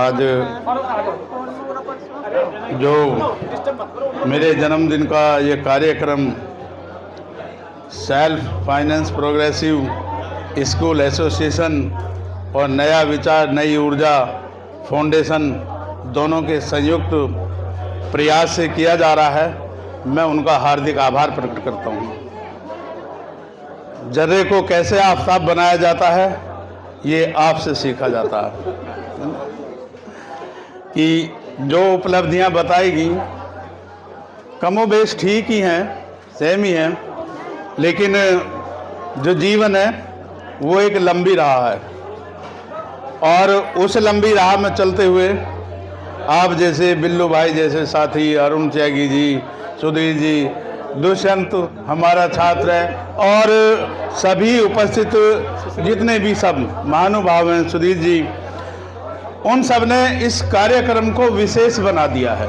आज जो मेरे जन्मदिन का ये कार्यक्रम self finance progressive school association और नया विचार नई ऊर्जा फाउंडेशन दोनों के संयुक्त प्रयास से किया जा रहा है, मैं उनका हार्दिक आभार प्रकट करता हूँ। जर्रे को कैसे आफताब बनाया जाता है ये आपसे सीखा जाता है कि जो उपलब्धियां बताई गई कमोबेश ठीक ही हैं, सेम ही हैं, लेकिन जो जीवन है वो एक लंबी राह है और उस लंबी राह में चलते हुए आप जैसे बिल्लू भाई जैसे साथी, अरुण त्यागी जी, सुधीर जी, दुष्यंत हमारा छात्र है और सभी उपस्थित जितने भी सब महानुभाव हैं, सुधीर जी, उन सब ने इस कार्यक्रम को विशेष बना दिया है।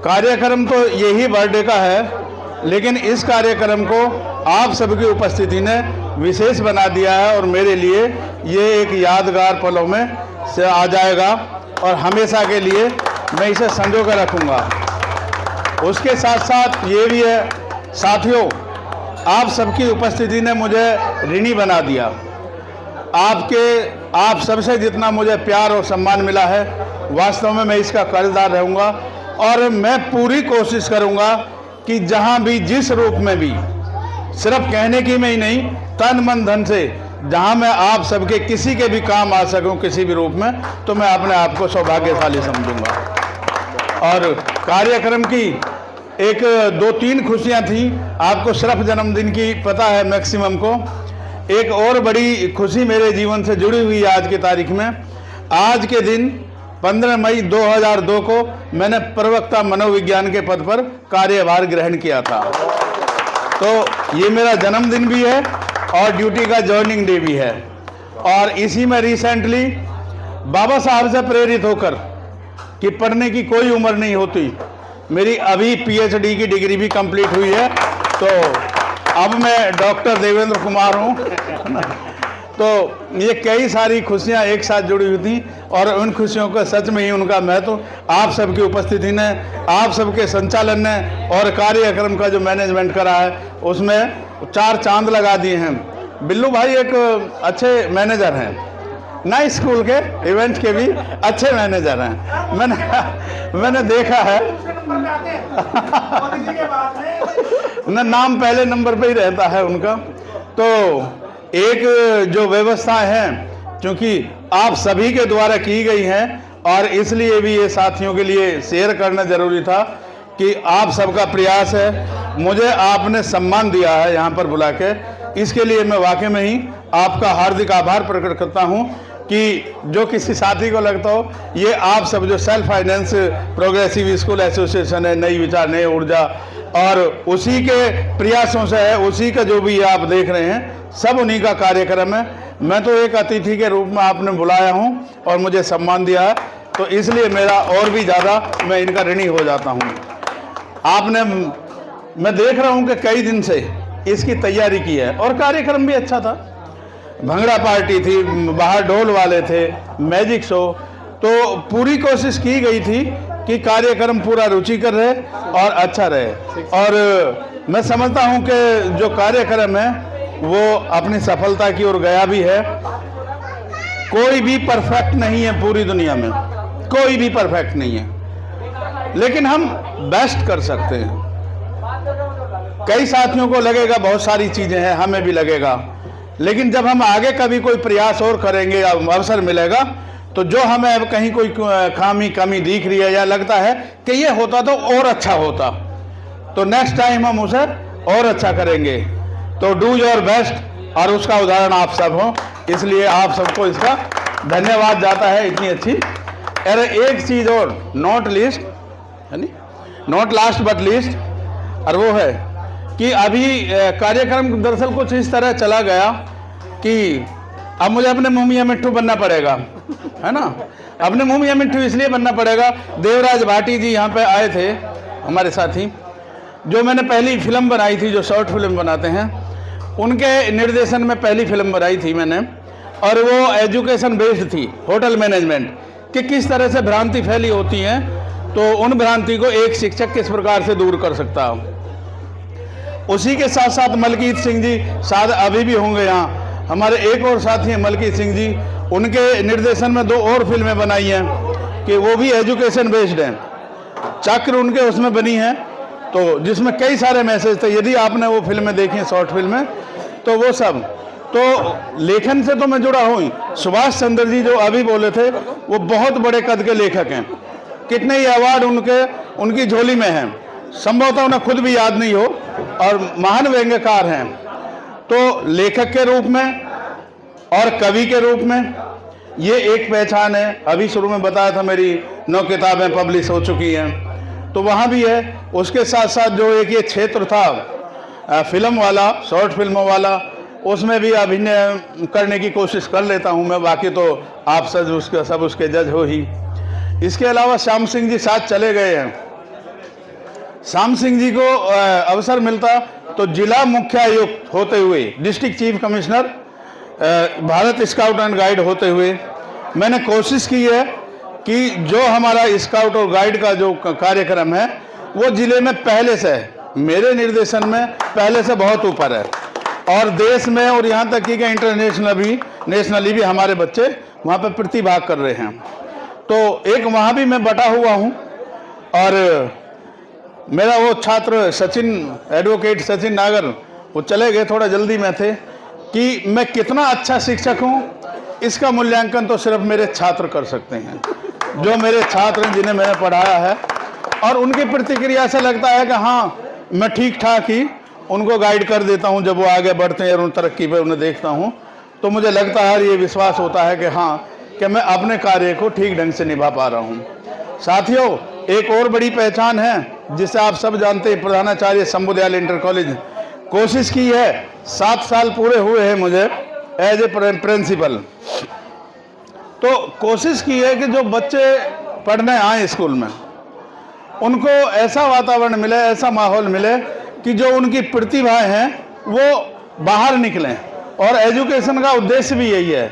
कार्यक्रम तो यही बर्थडे का है, लेकिन इस कार्यक्रम को आप सबकी उपस्थिति ने विशेष बना दिया है और मेरे लिए ये एक यादगार पलों में से आ जाएगा और हमेशा के लिए मैं इसे संजो कर रखूँगा। उसके साथ साथ ये भी है साथियों, आप सबकी उपस्थिति ने मुझे ऋणी बना दिया। आप सबसे जितना मुझे प्यार और सम्मान मिला है, वास्तव में मैं इसका कर्जदार रहूँगा और मैं पूरी कोशिश करूँगा कि जहाँ भी जिस रूप में भी, सिर्फ कहने की में ही नहीं, तन मन धन से जहाँ मैं आप सबके किसी के भी काम आ सकूँ किसी भी रूप में, तो मैं अपने आप को सौभाग्यशाली समझूंगा। और कार्यक्रम की एक 2-3 खुशियाँ थी, आपको सिर्फ जन्मदिन की पता है मैक्सिमम को। एक और बड़ी खुशी मेरे जीवन से जुड़ी हुई है आज की तारीख में। आज के दिन 15 मई 2002 को मैंने प्रवक्ता मनोविज्ञान के पद पर कार्यभार ग्रहण किया था। तो ये मेरा जन्मदिन भी है और ड्यूटी का जॉइनिंग डे भी है। और इसी में रिसेंटली बाबा साहब से प्रेरित होकर कि पढ़ने की कोई उम्र नहीं होती, मेरी अभी पीएचडी की डिग्री भी कंप्लीट हुई है। तो अब मैं डॉक्टर देवेंद्र कुमार हूँ। तो ये कई सारी खुशियाँ एक साथ जुड़ी हुई थी और उन खुशियों का सच में ही उनका महत्व आप सबकी उपस्थिति ने, आप सबके संचालन ने और कार्यक्रम का जो मैनेजमेंट करा है उसमें 4 चांद लगा दिए हैं। बिल्लू भाई एक अच्छे मैनेजर हैं, नए स्कूल के इवेंट के भी अच्छे मैनेजर हैं। मैंने देखा है न नाम पहले नंबर पे ही रहता है उनका। तो एक जो व्यवस्था है क्योंकि आप सभी के द्वारा की गई हैं और इसलिए भी ये साथियों के लिए शेयर करना जरूरी था कि आप सबका प्रयास है, मुझे आपने सम्मान दिया है यहाँ पर बुला के, इसके लिए मैं वाकई में ही आपका हार्दिक आभार प्रकट करता हूँ कि जो किसी साथी को लगता हो ये आप सब जो self finance progressive school association है, नई विचार नई ऊर्जा, और उसी के प्रयासों से है, उसी का जो भी आप देख रहे हैं सब उन्हीं का कार्यक्रम है। मैं तो एक अतिथि के रूप में आपने बुलाया हूँ और मुझे सम्मान दिया है, तो इसलिए मेरा और भी ज़्यादा मैं इनका ऋणी हो जाता हूँ। मैं देख रहा हूँ कि कई दिन से इसकी तैयारी की है और कार्यक्रम भी अच्छा था। भंगड़ा पार्टी थी, बाहर ढोल वाले थे, मैजिक शो, तो पूरी कोशिश की गई थी कि कार्यक्रम पूरा रुचिकर रहे और अच्छा रहे। और मैं समझता हूं कि जो कार्यक्रम है वो अपनी सफलता की ओर गया भी है। कोई भी परफेक्ट नहीं है पूरी दुनिया में, कोई भी परफेक्ट नहीं है, लेकिन हम बेस्ट कर सकते हैं। कई साथियों को लगेगा बहुत सारी चीजें हैं, हमें भी लगेगा, लेकिन जब हम आगे कभी कोई प्रयास और करेंगे या अवसर मिलेगा तो जो हमें अब कहीं कोई खामी कमी दिख रही है या लगता है कि ये होता तो और अच्छा होता, तो नेक्स्ट टाइम हम उसे और अच्छा करेंगे। तो डू योर बेस्ट, और उसका उदाहरण आप सब हो, इसलिए आप सबको इसका धन्यवाद जाता है इतनी अच्छी। अरे एक चीज़ और, नॉट लीस्ट यानी नॉट लास्ट बट लीस्ट, और वो है कि अभी कार्यक्रम दरअसल कुछ इस तरह चला गया कि अब मुझे अपने मुँह मियां मिट्ठू बनना पड़ेगा, है ना। अपने मुँह मियां मिट्ठू इसलिए बनना पड़ेगा, देवराज भाटी जी यहाँ पे आए थे हमारे साथी, जो मैंने पहली फिल्म बनाई थी, जो शॉर्ट फिल्म बनाते हैं, उनके निर्देशन में पहली फिल्म बनाई थी मैंने, और वो एजुकेशन बेस्ड थी, होटल मैनेजमेंट, कि किस तरह से भ्रांति फैली होती हैं, तो उन भ्रांति को एक शिक्षक किस प्रकार से दूर कर सकता हो। उसी के साथ साथ मलकीत सिंह जी शायद अभी भी होंगे यहाँ, हमारे एक और साथी हैं मलकीत सिंह जी, उनके निर्देशन में 2 और फिल्में बनाई हैं कि वो भी एजुकेशन बेस्ड हैं। चक्र उनके उसमें बनी है, तो जिसमें कई सारे मैसेज थे। यदि आपने वो फिल्में देखी, शॉर्ट फिल्में, तो वो सब तो लेखन से तो मैं जुड़ा हूँ। सुभाष चंद्र जी जो अभी बोले थे, वो बहुत बड़े कद के लेखक हैं, कितने ही अवार्ड उनकी झोली में हैं, संभवतः उन्हें खुद भी याद नहीं हो, और महान व्यंग्यकार हैं। तो लेखक के रूप में और कवि के रूप में ये एक पहचान है। अभी शुरू में बताया था मेरी 9 किताबें पब्लिश हो चुकी हैं, तो वहाँ भी है। उसके साथ साथ जो एक ये क्षेत्र था फिल्म वाला, शॉर्ट फिल्मों वाला, उसमें भी अभिनय करने की कोशिश कर लेता हूँ मैं। बाकी तो आप सब उसके जज हो ही। इसके अलावा श्याम सिंह जी साथ चले गए हैं। श्याम सिंह जी को अवसर मिलता तो जिला मुख्यायुक्त होते हुए, district chief commissioner, Bharat scout and guide होते हुए मैंने कोशिश की है कि जो हमारा स्काउट और गाइड का जो कार्यक्रम है वो जिले में पहले से, मेरे निर्देशन में पहले से बहुत ऊपर है, और देश में और यहाँ तक कि इंटरनेशनली भी हमारे बच्चे वहाँ पर प्रतिभाग कर रहे हैं। तो एक वहाँ भी मैं बटा हुआ हूँ। और मेरा वो छात्र सचिन, एडवोकेट सचिन नागर, वो चले गए, थोड़ा जल्दी में थे, कि मैं कितना अच्छा शिक्षक हूँ इसका मूल्यांकन तो सिर्फ मेरे छात्र कर सकते हैं, जो मेरे छात्र हैं जिन्हें मैंने पढ़ाया है। और उनकी प्रतिक्रिया से लगता है कि हाँ, मैं ठीक ठाक ही उनको गाइड कर देता हूँ। जब वो आगे बढ़ते हैं और उन तरक्की पर उन्हें देखता हूँ, तो मुझे लगता है, ये विश्वास होता है कि हाँ, कि मैं अपने कार्य को ठीक ढंग से निभा पा रहा हूँ। साथियों, एक और बड़ी पहचान है जिसे आप सब जानते हैं, प्रधानाचार्य शंभुदयाल इंटर कॉलेज। कोशिश की है, 7 साल पूरे हुए हैं मुझे एज ए प्रिंसिपल। तो कोशिश की है कि जो बच्चे पढ़ने आए स्कूल में, उनको ऐसा वातावरण मिले, ऐसा माहौल मिले कि जो उनकी प्रतिभाएं हैं वो बाहर निकलें। और एजुकेशन का उद्देश्य भी यही है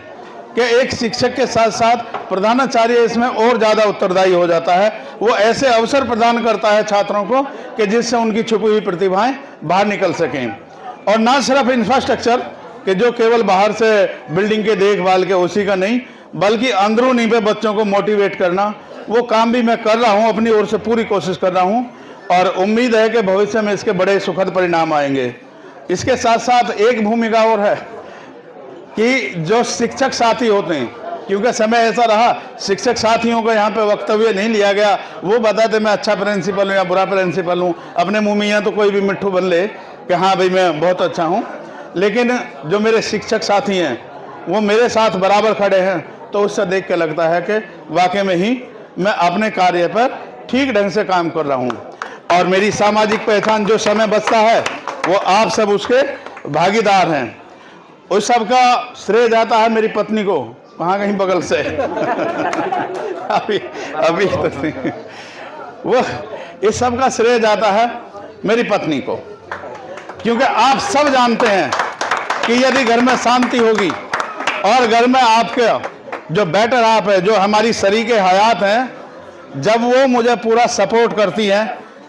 कि एक शिक्षक के साथ साथ प्रधानाचार्य इसमें और ज़्यादा उत्तरदायी हो जाता है। वो ऐसे अवसर प्रदान करता है छात्रों को कि जिससे उनकी छुपी हुई प्रतिभाएं बाहर निकल सकें। और ना सिर्फ इंफ्रास्ट्रक्चर कि जो केवल बाहर से बिल्डिंग के देखभाल के उसी का नहीं, बल्कि अंदरूनी पे बच्चों को मोटिवेट करना, वो काम भी मैं कर रहा हूँ, अपनी ओर से पूरी कोशिश कर रहा हूँ। और उम्मीद है कि भविष्य में इसके बड़े सुखद परिणाम आएंगे। इसके साथ साथ एक भूमिका और है कि जो शिक्षक साथी होते हैं, क्योंकि समय ऐसा रहा शिक्षक साथियों का यहाँ पे वक्तव्य नहीं लिया गया, वो बताते मैं अच्छा प्रिंसिपल हूँ या बुरा प्रिंसिपल हूँ। अपने मुँह में तो कोई भी मिट्ठू बन ले कि हाँ भाई मैं बहुत अच्छा हूँ, लेकिन जो मेरे शिक्षक साथी हैं वो मेरे साथ बराबर खड़े हैं, तो उससे देख के लगता है कि वाकई में ही मैं अपने कार्य पर ठीक ढंग से काम कर रहा हूँ। और मेरी सामाजिक पहचान, जो समय बचता है वो आप सब उसके भागीदार हैं। उस सब का श्रेय जाता है मेरी पत्नी को, वहाँ कहीं बगल से अभी तो नहीं, वो इस सब का श्रेय जाता है मेरी पत्नी को, क्योंकि आप सब जानते हैं कि यदि घर में शांति होगी और घर में आपके जो बेटर आप है, जो हमारी शरीके हयात हैं, जब वो मुझे पूरा सपोर्ट करती हैं,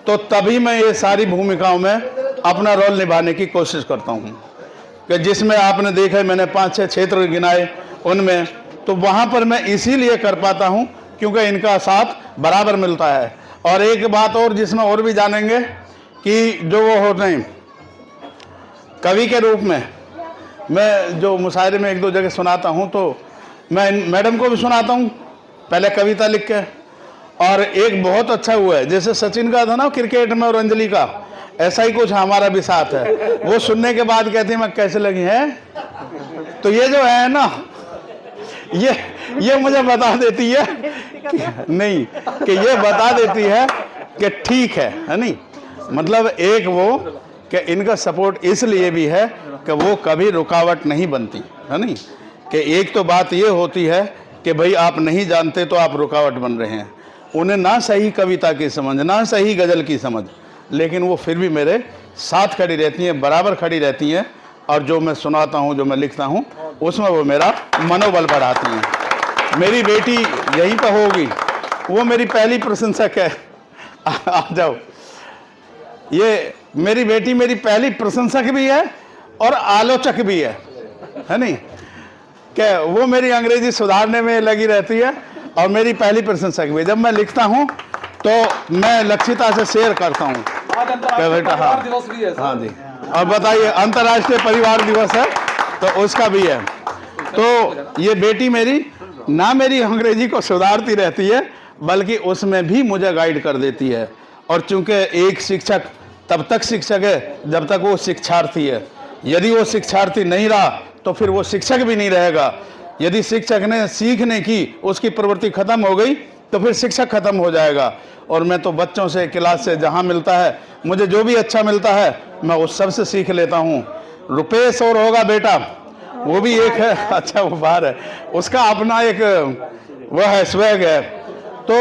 तो तभी मैं ये सारी भूमिकाओं में अपना रोल निभाने की कोशिश करता हूँ। कि जिसमें आपने देखा है मैंने 5-6 क्षेत्र गिनाए, उनमें तो वहाँ पर मैं इसीलिए कर पाता हूँ क्योंकि इनका साथ बराबर मिलता है। और एक बात और जिसमें और भी जानेंगे कि जो वो होते हैं कवि के रूप में, मैं जो मुशायरे में 1-2 जगह सुनाता हूँ, तो मैं मैडम को भी सुनाता हूँ पहले कविता लिख के। और एक बहुत अच्छा हुआ है, जैसे सचिन का था ना क्रिकेट में और अंजलि का, ऐसा ही कुछ हमारा भी साथ है। वो सुनने के बाद कहती है मैं कैसे लगी है, तो ये जो है ना, ये मुझे बता देती है कि नहीं, कि ये बता देती है कि ठीक है नहीं। मतलब एक वो कि इनका सपोर्ट इसलिए भी है कि वो कभी रुकावट नहीं बनती है नहीं। कि एक तो बात ये होती है कि भाई आप नहीं जानते तो आप रुकावट बन रहे हैं। उन्हें ना सही कविता की समझ, ना सही गज़ल की समझ, लेकिन वो फिर भी मेरे साथ खड़ी रहती हैं, बराबर खड़ी रहती हैं। और जो मैं सुनाता हूँ, जो मैं लिखता हूँ, उसमें वो मेरा मनोबल बढ़ाती हैं। मेरी बेटी यहीं पर होगी, वो मेरी पहली प्रशंसक है। आ जाओ। ये मेरी बेटी मेरी पहली प्रशंसक भी है और आलोचक भी है नहीं? क्या वो मेरी अंग्रेजी सुधारने में लगी रहती है और मेरी पहली प्रशंसक भी। जब मैं लिखता हूँ तो मैं लक्षिता से शेयर करता हूँ बेटा। हाँ जी। और बताइए, अंतर्राष्ट्रीय परिवार दिवस है तो उसका भी है। तो ये बेटी मेरी ना मेरी अंग्रेजी को सुधारती रहती है, बल्कि उसमें भी मुझे गाइड कर देती है। और चूंकि एक शिक्षक तब तक शिक्षक है जब तक वो शिक्षार्थी है। यदि वो शिक्षार्थी नहीं रहा तो फिर वो शिक्षक भी नहीं रहेगा। यदि शिक्षक ने सीखने की उसकी प्रवृत्ति खत्म हो गई तो फिर शिक्षक खत्म हो जाएगा। और मैं तो बच्चों से, क्लास से जहाँ मिलता है, मुझे जो भी अच्छा मिलता है मैं उस सब से सीख लेता हूँ। रुपेश और होगा बेटा, वो भी एक है, अच्छा वो बाहर है, उसका अपना एक वह है, स्वैग है, तो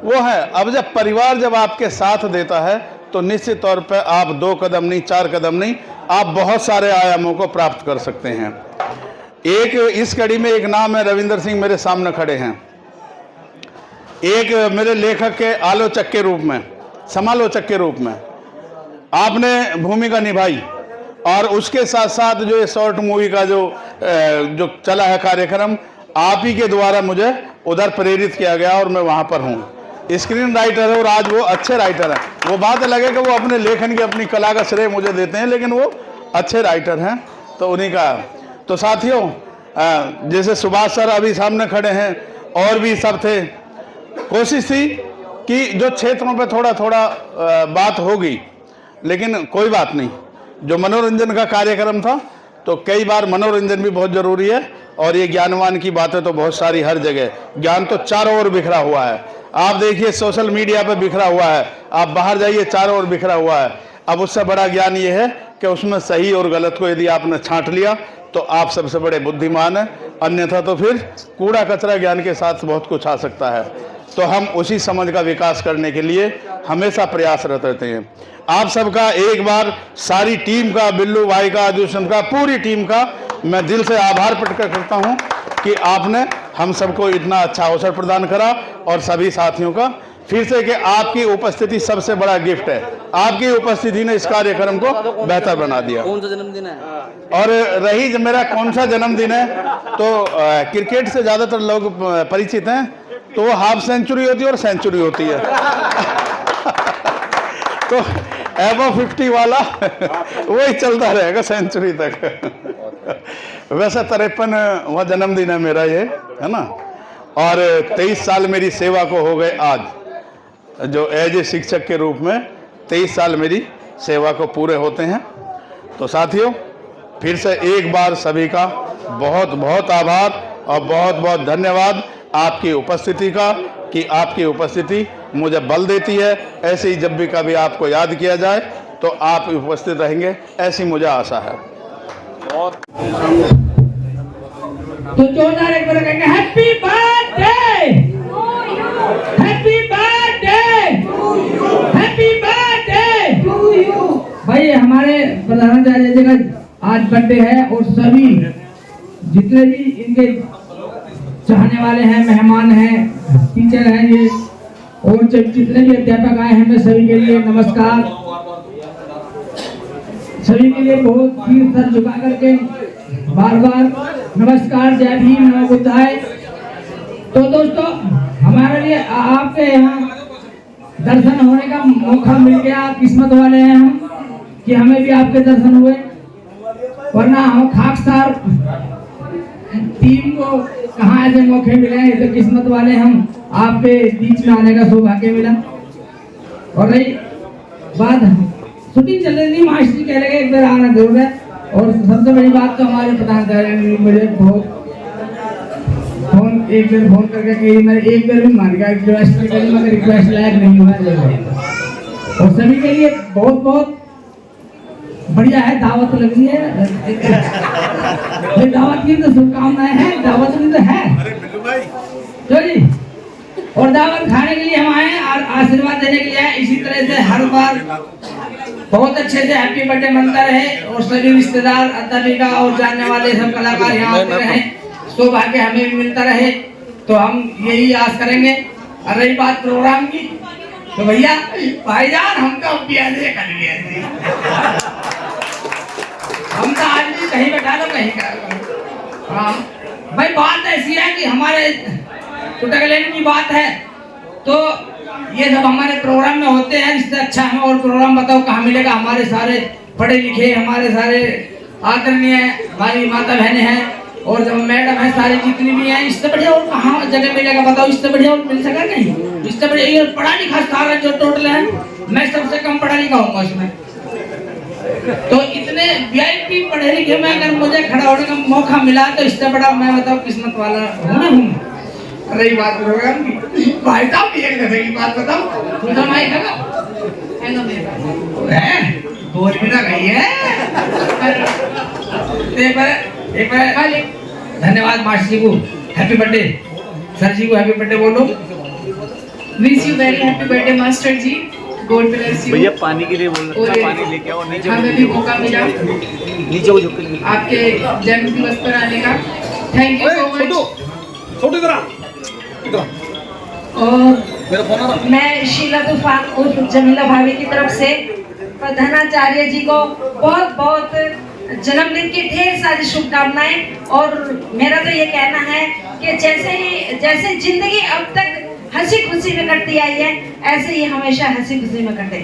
वो है। अब जब परिवार जब आपके साथ देता है तो निश्चित तौर पर आप 2 कदम नहीं, 4 कदम नहीं, आप बहुत सारे आयामों को प्राप्त कर सकते हैं। एक इस कड़ी में एक नाम है रविंदर सिंह, मेरे सामने खड़े हैं। एक मेरे लेखक के आलोचक के रूप में, समालोचक के रूप में आपने भूमिका निभाई। और उसके साथ साथ जो ये शॉर्ट मूवी का जो चला है कार्यक्रम, आप ही के द्वारा मुझे उधर प्रेरित किया गया और मैं वहाँ पर हूँ। स्क्रीन राइटर है और आज वो अच्छे राइटर हैं। वो बात अलग है कि वो अपने लेखन की, अपनी कला का श्रेय मुझे देते हैं, लेकिन वो अच्छे राइटर हैं, तो उन्हीं का। तो साथियों, जैसे सुभाष सर अभी सामने खड़े हैं और भी सब थे, कोशिश थी कि जो क्षेत्रों पे थोड़ा थोड़ा बात होगी, लेकिन कोई बात नहीं। जो मनोरंजन का कार्यक्रम था तो कई बार मनोरंजन भी बहुत ज़रूरी है। और ये ज्ञानवान की बातें तो बहुत सारी हर जगह, ज्ञान तो चारों ओर बिखरा हुआ है। आप देखिए सोशल मीडिया पे बिखरा हुआ है, आप बाहर जाइए चारों ओर बिखरा हुआ है। अब उससे बड़ा ज्ञान ये है कि उसमें सही और गलत को यदि आपने छांट लिया तो आप सबसे बड़े बुद्धिमान हैं, अन्यथा तो फिर कूड़ा कचरा ज्ञान के साथ बहुत कुछ आ सकता है। तो हम उसी समझ का विकास करने के लिए हमेशा प्रयासरत रहते हैं। आप सबका एक बार सारी टीम का, बिल्लू भाई का, दूषण का, पूरी टीम का मैं दिल से आभार प्रकट करता हूं कि आपने हम सबको इतना अच्छा अवसर प्रदान करा। और सभी साथियों का फिर से कि आपकी उपस्थिति सबसे बड़ा गिफ्ट है। आपकी उपस्थिति ने इस कार्यक्रम को बेहतर बना दिया। कौन सा जन्मदिन है? और रही मेरा कौन सा जन्मदिन है, तो क्रिकेट से ज़्यादातर लोग परिचित हैं, तो वो हाफ सेंचुरी होती है और सेंचुरी होती है। तो एबो 50 वाला वही चलता रहेगा सेंचुरी तक। वैसे 53वां जन्मदिन है मेरा ये, है ना। और 23 साल मेरी सेवा को हो गए आज, जो एज ए शिक्षक के रूप में 23 साल मेरी सेवा को पूरे होते हैं। तो साथियों, फिर से एक बार सभी का बहुत बहुत आभार और बहुत बहुत धन्यवाद आपकी उपस्थिति का, कि आपकी उपस्थिति मुझे बल देती है। ऐसे ही जब भी कभी आपको याद किया जाए तो आप उपस्थित रहेंगे, ऐसी मुझे आशा है। तो जोरदार एक बार कहेंगे happy birthday, happy birthday, happy birthday to you. भाई हमारे प्रधानाचार्य जी का आज बर्थडे है और सभी जितने भी इनके चाहने वाले हैं, मेहमान हैं, टीचर हैं ये, और जितने भी अध्यापक आए हैं, मैं सभी के लिए नमस्कार। सभी के लिए बहुत सिर सर झुका करके बार बार नमस्कार, जय भीम, नमो बुद्धाय। तो दोस्तों, हमारे लिए आपके यहाँ दर्शन होने का मौका मिल गया। किस्मत वाले हैं हम कि हमें भी आपके दर्शन हुए, वरना हम खाकसार टीम को कहाँ ऐसे मौके मिले हैं। तो किस्मत वाले हम, आपके बीच में आने का सौभाग्य मिला। और रही बात, शूटिंग चल रही थी, मास्टर कह रहे एक बार आना जरूर है। और सबसे बड़ी बात तो हमारे प्रधानाचार्य मुझे बहुत एक बार फोन करके कही, मैं एक बार भी मान गया रिक्वेस्ट करी, मगर रिक्वेस्ट लायक नहीं हुआ। और सभी के लिए बहुत बहुत बढ़िया है, दावत लगी है। दावत की तो शुभकामनाएं हैं, दावत की तो है जी। और दावत खाने के लिए हम आए हैं और आशीर्वाद देने के लिए आए। इसी तरह से हर बार बहुत अच्छे से हैप्पी बर्थडे मनता रहे और सभी रिश्तेदार, अध्यापिका और जानने वाले सब कलाकार यहाँ आते रहे, सौभाग्य हमें भी मिलता रहे। तो हम यही आस करेंगे। और रही बात प्रोग्राम की, तो भैया भाईजान हम तो अब भी ऐसे कर लिए थे। हम तो आज भी कहीं बैठा लो कहीं का। हाँ भाई, बात ऐसी है कि हमारे चुटक लेने की बात है, तो ये सब हमारे प्रोग्राम में होते हैं। इससे अच्छा है और प्रोग्राम बताओ कहाँ मिलेगा। हमारे सारे पढ़े लिखे, हमारे सारे आदरणीय हमारी माता बहनें हैं और जब मैडम है सारी जितनी भी हैं, इससे बढ़िया और कहाँ जगह मिलेगा बताओ। इससे बढ़िया और मिल सका नहीं। इससे बढ़िया ये पढ़ा लिखा सारा जो टोटल है, मैं सबसे कम पढ़ा लिखा हूँ इसमें। तो इतने वीआईपी पढ़े लिखे में अगर मुझे खड़ा होने का मौका मिला तो इससे बड़ा मैं बताओ किस्मत वाला हूँ ना हूँ। रही बात प्रोग्राम की, भाई साहब एक दफे की बात बताओ, दूसरा माइक है बोल भी ना रही है। एक बार धन्यवाद मास्टर जी को, हैप्पी बर्थडे सर जी को, हैप्पी बर्थडे बोलो। Wish you very happy birthday master ji, God bless you. भैया पानी के लिए बोल रहा था, पानी लेके आओ। नीचे हमें भी मौका मिला नीचे को झुक के आपके जन्म दिवस पर आने का। Thank you so much. और मैं शीला तूफान उर्फ जमीला भाभी की तरफ से प्रधानाचार्य जी को बहुत बहुत जन्मदिन की ढेर सारी शुभकामनाएं। और मेरा तो ये कहना है कि जैसे जिंदगी अब तक हंसी खुशी में कटती आई है, ऐसे ही हमेशा हंसी खुशी में कटे।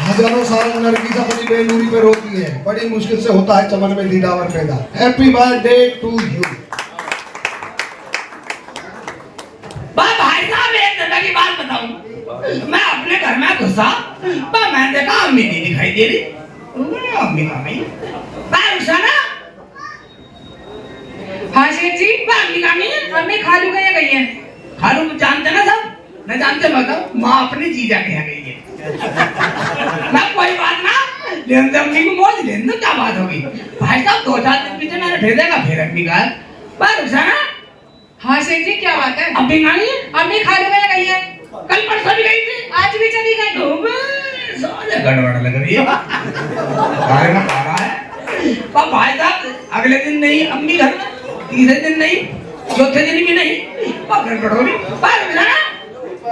हजारों साल लड़की अपनी बेलूरी पे रोती है, बड़ी मुश्किल से होता है चमन में दीदावर पैदा। Happy birthday to you. भाई साहब एक जगह की बात बताऊं, मैं अपने घर में घुसा, मैं देखा अम्मी नहीं दिखाई दे रही। अम्मी कहाँ गई? ना हाँ शेख जी, अम्मी कहाँ गई? अम्मी खालू गया गई है। खालू जानते ना सब, मैं जानते बताओ माँ अपनी जीजा के यहाँ गई है। मैं कोई बात ना लेन दे, अम्मी को मौज लेन दो, क्या बात होगी। भाई साहब 2-4 दिन पीछे मैंने भेजेगा फिर अम्मी का ना। हाँ शेख जी, क्या बात है? अम्मी कहाँ गई? अम्मी खालू गया गई है। कल परसों भी गई थी, आज भी चली गई। साले गड़बड़ लग रही है। गाय में खा रहा है। पर भाई साहब अगले दिन नहीं अम्मी घर में, तीसरे दिन नहीं, चौथे दिन भी नहीं, पर गड़बड़ हो गई।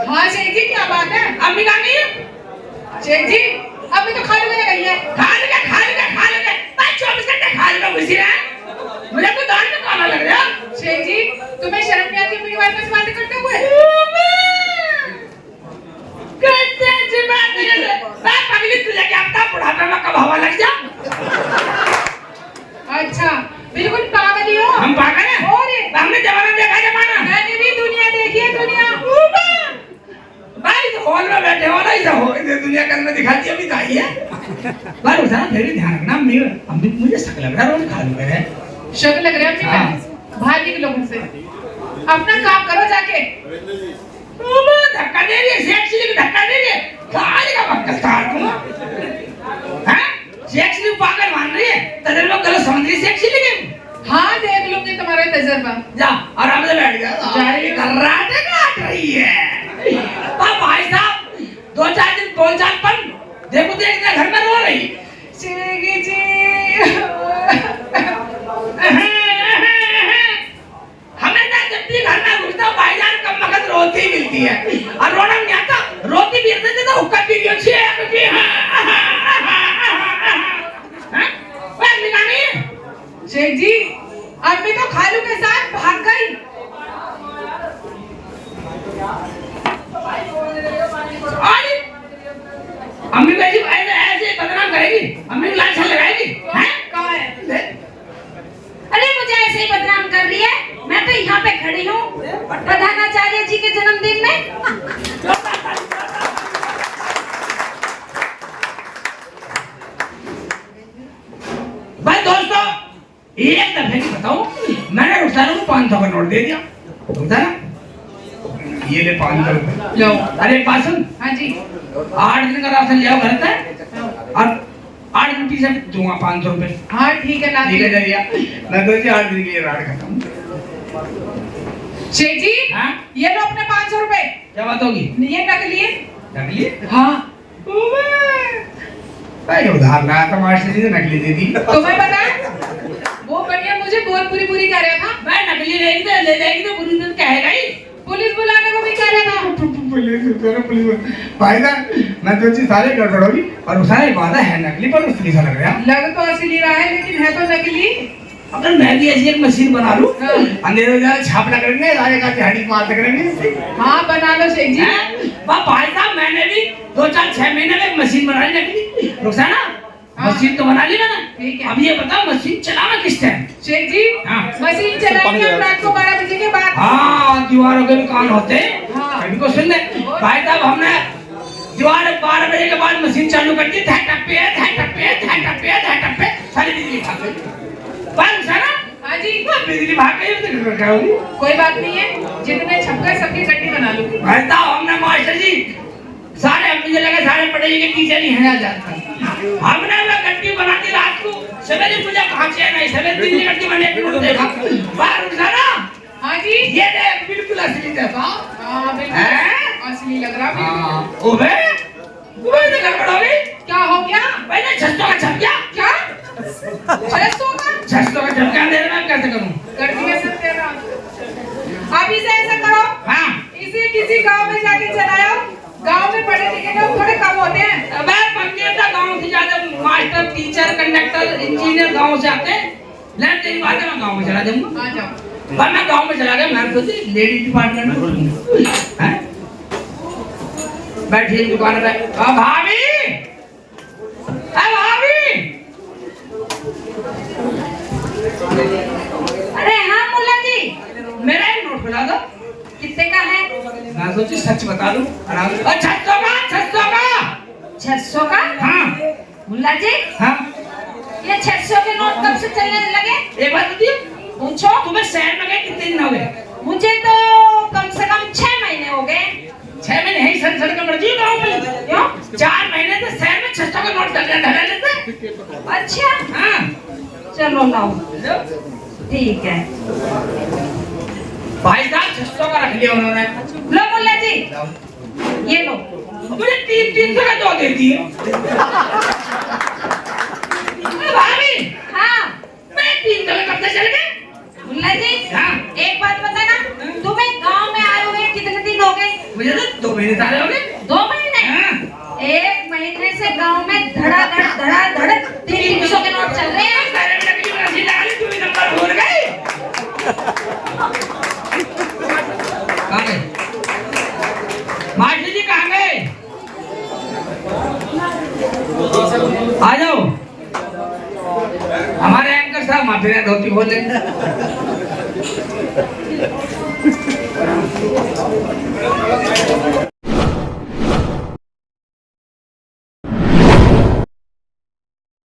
हाँ शेख जी, क्या बात है? अम्मी कहाँ गई? शेख जी, अम्मी तो खालू गया गई है। खा लेगा 24 घंटे खा लेगा घुसी रहा है। मुझे तो दाल में खाना लग रहा है। शेख जी, तुम्हें शर्म नहीं आती अपनी वाइफ से बातें करते हुए? कैसे अच्छी बात है ये? मैं पगली तुझे क्या पता बुढ़ापे में कब हवा लग जा। अच्छा, बिल्कुल पागल ही हो। हम पागल हैं? और ये हमने जमाना देखा जमाना। मैंने भी दुनिया देखी है, दुनिया। भाई तो हॉल में बैठे हो ना, इसे हो इसे दुनिया के अंदर दिखाती अभी तो आई है। पर उसे फिर भी ध्यान रखना, अम्मी मुझे शक लग रहा है रोज खालू है। शक लग रहा है अपनी हाँ। बाहर निकलो मुझसे, अपना काम करो जाके। धक्का दे रही है, सेक्सी को धक्का दे रही है, खाली का बक्कल काट दूंगा। हैं? सेक्सी को पागल मान रही है, तेरे लोग गलत समझ रही सेक्सी लेकिन। हाँ, देख लूंगी तुम्हारा तजुर्बा। जा आराम से बैठ जा। कराटे काट रही है। भाई साहब 2-4 दिन बोलचाल पर देखो देखते घर में रो रही। शेख जी, हमेशा जब भी घर में घुसता हूँ भाईजान कम वक्त रोती मिलती है और रोना नहीं आता। रोती भी रहते तो हुक्का पी लियो छे कुछ। शेख जी, अम्मी तो खालू के साथ भाग गई। अम्मी को ऐसे बदनाम करेगी, अम्मी को लाल छाल लगाएगी। कहाँ है? अरे मुझे ऐसे ही बदनाम कर रही है, मैं तो यहाँ पे खड़ी हूँ प्रधानाचार्य जी के जन्मदिन में। भाई दोस्तों एक दफे की बताऊं, मैंने रुखसाना को 500 का नोट दे दिया। रुखसाना ये ले 500 रुपए लो। अरे बात सुन। हाँ जी। 8 दिन का राशन ले आओ घर से और 8 दिन पीछे दूंगा 500 रुपए। हाँ ठीक है, ला ठीक है जरिया, मैं तो 8 दिन के लिए राड खत्म। शेख जी, हाँ? ये लो अपने 500 रुपए। क्या बात होगी? ये नकली है। नकली? हाँ। भाई उधार लाया था मास्टर जी ने नकली दे दी। तुम्हें पता है वो बढ़िया मुझे बहुत बुरी कह रहा था। मैं नकली नकली रहेगी तो ले जाएगी तो पुलिस ने कहेगा ही। पुलिस बुलाने को भी कह रहा था। पुलिस भाई साहब मैं तो चीज सारे गड़बड़ होगी और वो सारे वादा है नकली पर असली सा लग रहा है। लग तो असली रहा है लेकिन है तो नकली। अगर मैं भी ऐसी एक मशीन बना लूं हाँ। अंधेरे में छापना करेंगे राजे का दिहाड़ी मारते करेंगे। हाँ बना लो शेख जी। वाह भाई साहब मैंने भी 2-4-6 महीने में एक मशीन बना ली नकली। रुखसाना हाँ। मशीन तो बना ली मैंने। ठीक है। अब ये बताओ मशीन चलाना किस टाइम? शेख जी हाँ। मशीन चलाएंगे हम रात को 12 बजे के बाद। हाँ दीवारों के भी कान होते हैं। हाँ। इनको सुन ले भाई साहब हमने दीवार 12 बजे के बाद मशीन चालू कर दी। सारी बिजली भाग गई। बंद सारा हाँ जी बिजली भाग गई तो क्या होगी? कोई बात नहीं है, जितने छपकर सबकी गड्डी बना लूंगी। भाई साहब हमने मास्टर जी सारे मुझे लगा सारे पढ़े के टीचर ही हैं जाता। हमने वो गड्डी बना दी रात को सवेरे मुझे कहाँ से नहीं सवेरे दिल्ली गड्डी मैंने एक मिनट देखा बाहर उठाना। हाँ जी ये देख बिल्कुल असली जैसा। हाँ बिल्कुल हैं? असली लग रहा बिल्कुल। ओबे ओबे तो गड़बड़ हो गई। क्या हो गया? मैंने 600 का छप गया। क्या 600 का? 600 का छप गया देर में कैसे करूं? कर दिया सर तेरा। अब इसे ऐसा करो हाँ इसे किसी गांव में जाके चलाओ। गांव में पढ़े लिखे लोग थोड़े कम होते हैं। अबे पंकेता गांव से ज्यादा मास्टर टीचर कंडक्टर इंजीनियर गांव से आते हैं। ले तेरी बात है मैं गांव में चला जाऊंगा। आ जाओ। पर मैं गांव में चला गया मैं सोची लेडी डिपार्टमेंट में खोलूंगा। हैं? बैठिए दुकान पे। भाभी भाभी अरे हाँ मुल्ला जी मेरा एक नोट खुला दो। कितने का है? मैं सोची सच बता दूं आराम से। 600 का 600 का 600 का? हाँ मुल्ला जी हाँ ये 600 के नोट कब से चलने लगे? एक बात बताइए पूछो। तुम्हें शहर में गए कितने दिन हो गए? मुझे तो कम से कम 6 महीने हो गए। 6 महीने है सर सर का मर्जी गांव में क्यों? 4 महीने से शहर में 600 का नोट धरा लेते। अच्छा हाँ चलो लाओ ठीक है। भाई साहब 600 का रख लिया उन्होंने। लो मुल्ला जी ये लो। मुझे 300 का दो दे दिए। भाभी हाँ मैं 300 का कब से चल गए? मुल्ला जी हाँ एक बात बताना तुम्हें गांव में आए हुए कितने दिन हो गए? मुझे तो 2 महीने सारे हो गए। 2 महीने? हाँ 1 महीने से गांव में धड़ाधड़ 300 के नोट चल रहे हैं। सारे में लकड़ी में रस्सी लगा ली तू भी नंबर भूल गई। कहाँ गए? मास्टर जी कहाँ गए? आ जाओ हमारे एंकर साहब माफी धोती खोल लेंगे।